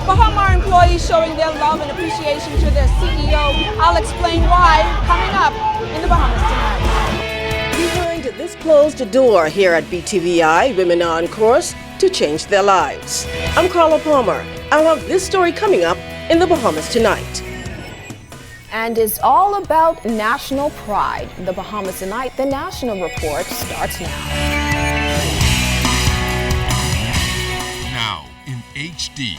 Baha Mar employees showing their love and appreciation to their CEO. I'll explain why coming up in the Bahamas tonight. Behind this closed door here at BTVI, women are on course to change their lives. I'm Carla Palmer. I'll have this story coming up in the Bahamas tonight. And it's all about national pride. The Bahamas Tonight, the National Report starts now. Now in HD.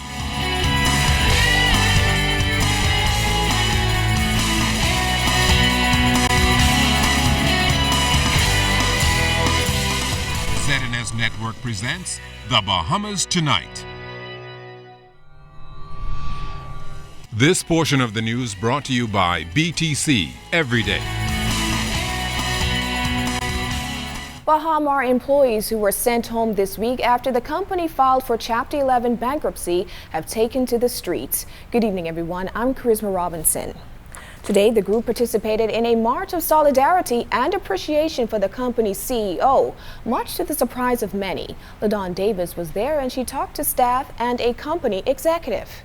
ZNS Network presents The Bahamas Tonight. This portion of the news brought to you by BTC Everyday. Baha Mar employees who were sent home this week after the company filed for Chapter 11 bankruptcy have taken to the streets. Good evening, everyone. I'm Charisma Robinson. Today, the group participated in a march of solidarity and appreciation for the company's CEO, much to the surprise of many. LaDawn Davis was there and she talked to staff and a company executive.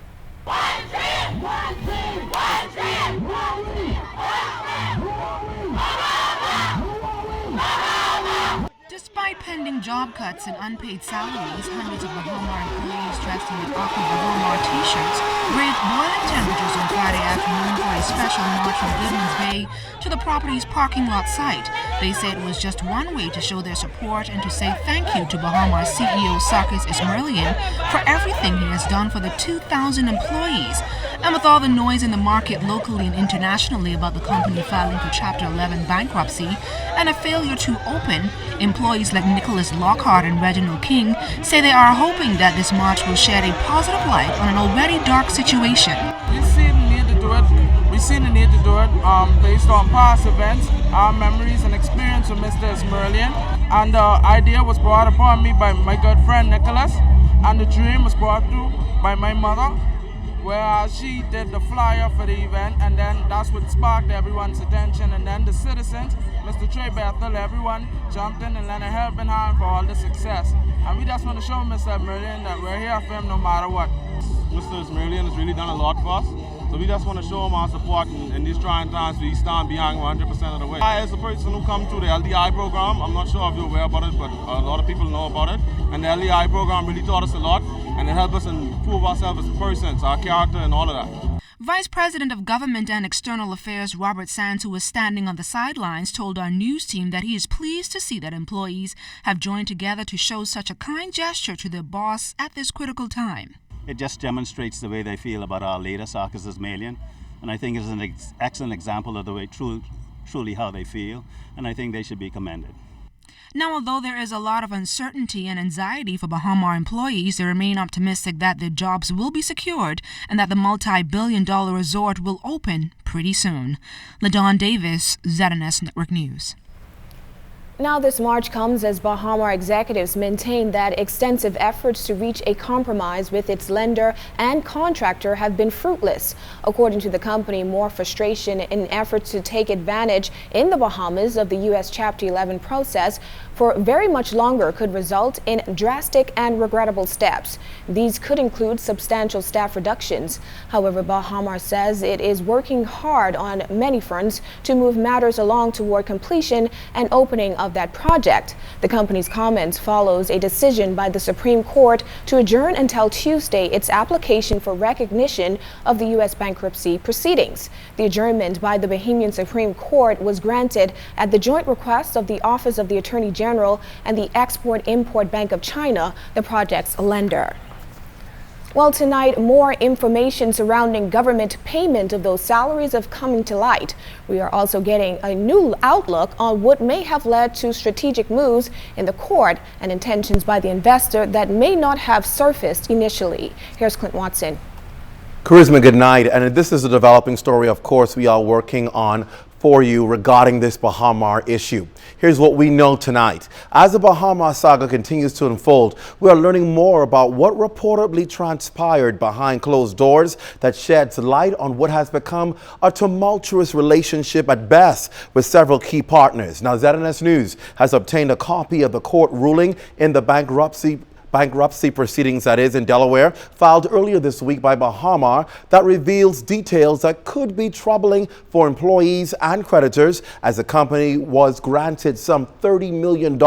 Despite pending job cuts and unpaid salaries, hundreds of Baha Mar employees dressed in the Aqua Baha Mar t-shirts braved boiling temperatures on Friday afternoon for a special march from Goodman's Bay to the property's parking lot site. They said it was just one way to show their support and to say thank you to Baha Mar CEO Sakis Ismailian for everything he has done for the 2,000 employees. And with all the noise in the market locally and internationally about the company filing for Chapter 11 bankruptcy and a failure to open, employees like Nicholas Lockhart and Reginald King say they are hoping that this march will shed a positive light on an already dark situation. We see the need to do it. Based on past events, our memories and experience with Mr. Ismailian. And the idea was brought upon me by my good friend Nicholas, and the dream was brought through by my mother, where she did the flyer for the event, and then that's what sparked everyone's attention. And then the citizens, Mr. Trey Bethel, everyone jumped in and lent a helping hand for all the success. And we just want to show Mr. Ismailian that we're here for him no matter what. Mr. Ismailian has really done a lot for us, so we just want to show him our support in these trying times. We stand behind 100% of the way. I, as a person who come through the LDI program, I'm not sure if you're aware about it, but a lot of people know about it. And the LDI program really taught us a lot, and it helped us improve ourselves as persons, our character, and all of that. Vice President of Government and External Affairs Robert Sands, who was standing on the sidelines, told our news team that he is pleased to see that employees have joined together to show such a kind gesture to their boss at this critical time. It just demonstrates the way they feel about our leader, Sakis Ismailian, and I think it's an excellent example of the way truly how they feel, and I think they should be commended. Now, although there is a lot of uncertainty and anxiety for Baha Mar employees, they remain optimistic that their jobs will be secured and that the multi-billion-dollar resort will open pretty soon. LaDawn Davis, ZNS Network News. Now this march comes as Baha Mar executives maintain that extensive efforts to reach a compromise with its lender and contractor have been fruitless. According to the company, more frustration in efforts to take advantage in the Bahamas of the U.S. Chapter 11 process for very much longer could result in drastic and regrettable steps. These could include substantial staff reductions. However, Baha Mar says it is working hard on many fronts to move matters along toward completion and opening of that project. The company's comments follows a decision by the Supreme Court to adjourn until Tuesday its application for recognition of the U.S. bankruptcy proceedings. The adjournment by the Bahamian Supreme Court was granted at the joint request of the Office of the Attorney General and the Export-Import Bank of China, the project's lender. Well, tonight, more information surrounding government payment of those salaries is coming to light. We are also getting a new outlook on what may have led to strategic moves in the court and intentions by the investor that may not have surfaced initially. Here's Clint Watson. Charisma, good night. And this is a developing story, of course, we are working on for you regarding this Baha Mar issue. Here's what we know tonight. As the Baha Mar saga continues to unfold, we are learning more about what reportedly transpired behind closed doors that sheds light on what has become a tumultuous relationship at best with several key partners. Now, ZNS News has obtained a copy of the court ruling in the bankruptcy proceedings, that is, in Delaware, filed earlier this week by Baha Mar, that reveals details that could be troubling for employees and creditors, as the company was granted some $30 million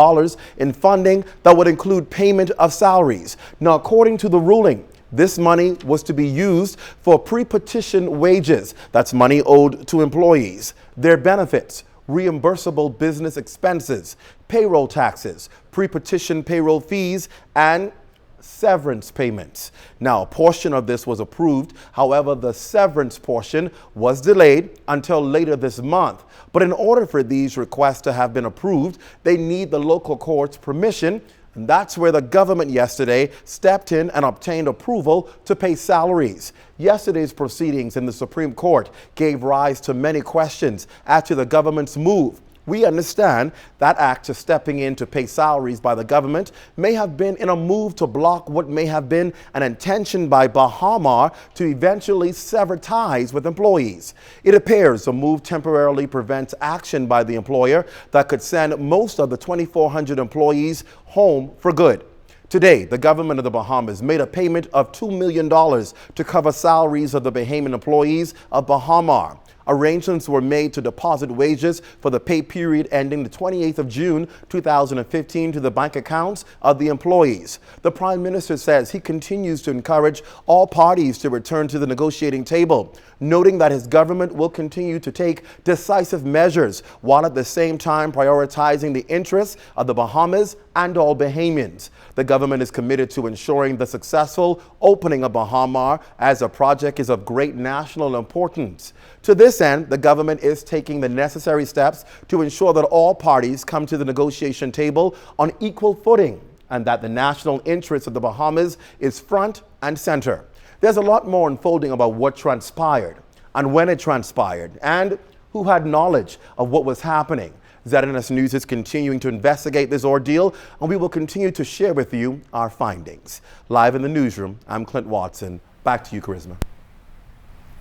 in funding that would include payment of salaries. Now, according to the ruling, this money was to be used for pre-petition wages. That's money owed to employees, their benefits, reimbursable business expenses, payroll taxes, pre-petition payroll fees, and severance payments. Now, a portion of this was approved. However, the severance portion was delayed until later this month. But in order for these requests to have been approved, they need the local court's permission. And that's where the government yesterday stepped in and obtained approval to pay salaries. Yesterday's proceedings in the Supreme Court gave rise to many questions as to the government's move. We understand that act of stepping in to pay salaries by the government may have been in a move to block what may have been an intention by Baha Mar to eventually sever ties with employees. It appears the move temporarily prevents action by the employer that could send most of the 2,400 employees home for good. Today, the government of the Bahamas made a payment of $2 million to cover salaries of the Bahamian employees of Baha Mar. Arrangements were made to deposit wages for the pay period ending the 28th of June 2015 to the bank accounts of the employees. The Prime Minister says he continues to encourage all parties to return to the negotiating table, noting that his government will continue to take decisive measures while at the same time prioritizing the interests of the Bahamas and all Bahamians. The government is committed to ensuring the successful opening of Baha Mar, as a project is of great national importance. To this end, the government is taking the necessary steps to ensure that all parties come to the negotiation table on equal footing and that the national interest of the Bahamas is front and center. There's a lot more unfolding about what transpired and when it transpired and who had knowledge of what was happening. ZNS News is continuing to investigate this ordeal, and we will continue to share with you our findings. Live in the newsroom, I'm Clint Watson. Back to you, Charisma.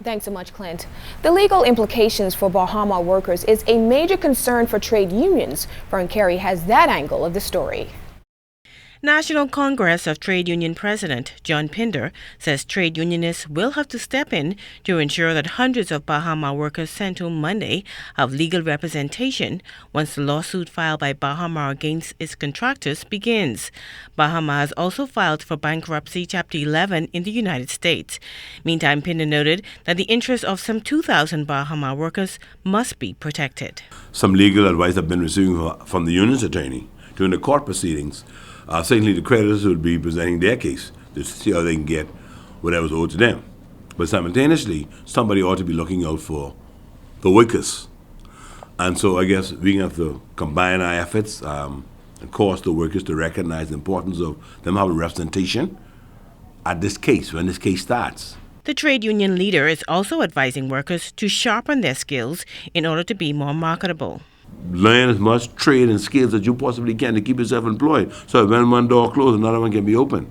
Thanks so much, Clint. The legal implications for Baha Mar workers is a major concern for trade unions. Fern Carey has that angle of the story. National Congress of Trade Union President John Pinder says trade unionists will have to step in to ensure that hundreds of Baha Mar workers sent home Monday have legal representation once the lawsuit filed by Baha Mar against its contractors begins. Baha Mar has also filed for bankruptcy Chapter 11 in the United States. Meantime, Pinder noted that the interests of some 2,000 Baha Mar workers must be protected. Some legal advice have been receiving from the union's attorney during the court proceedings. Certainly the creditors will be presenting their case to see how they can get whatever's owed to them. But simultaneously, somebody ought to be looking out for the workers. And so I guess we have to combine our efforts and cause the workers to recognize the importance of them having representation at this case, when this case starts. The trade union leader is also advising workers to sharpen their skills in order to be more marketable. Learn as much trade and skills as you possibly can to keep yourself employed. So when one door closes, another one can be open.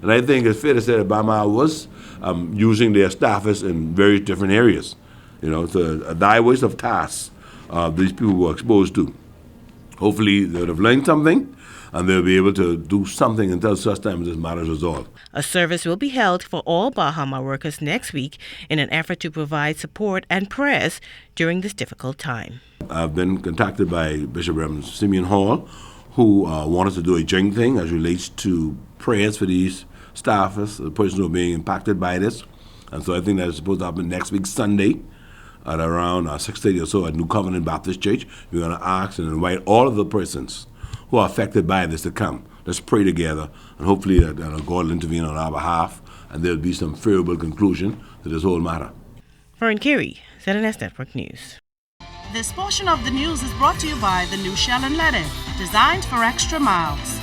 And I think it's fair to say that Baha Mar was using their staffers in very different areas. You know, it's a diverse of tasks these people were exposed to. Hopefully they would have learned something and they'll be able to do something until such time as this matter is resolved. A service will be held for all Baha Mar workers next week in an effort to provide support and prayers during this difficult time. I've been contacted by Bishop Reverend Simeon Hall, who wanted to do a joint thing as relates to prayers for these staffers, the persons who are being impacted by this. And so I think that is supposed to happen next week, Sunday, at around 6:30 or so at New Covenant Baptist Church. We're going to ask and invite all of the persons who are affected by this to come. Let's pray together, and hopefully that God will intervene on our behalf, and there'll be some favorable conclusion to this whole matter. Fern Carey, ZNS Network News. This portion of the news is brought to you by the new Shell and Leaded, designed for extra miles.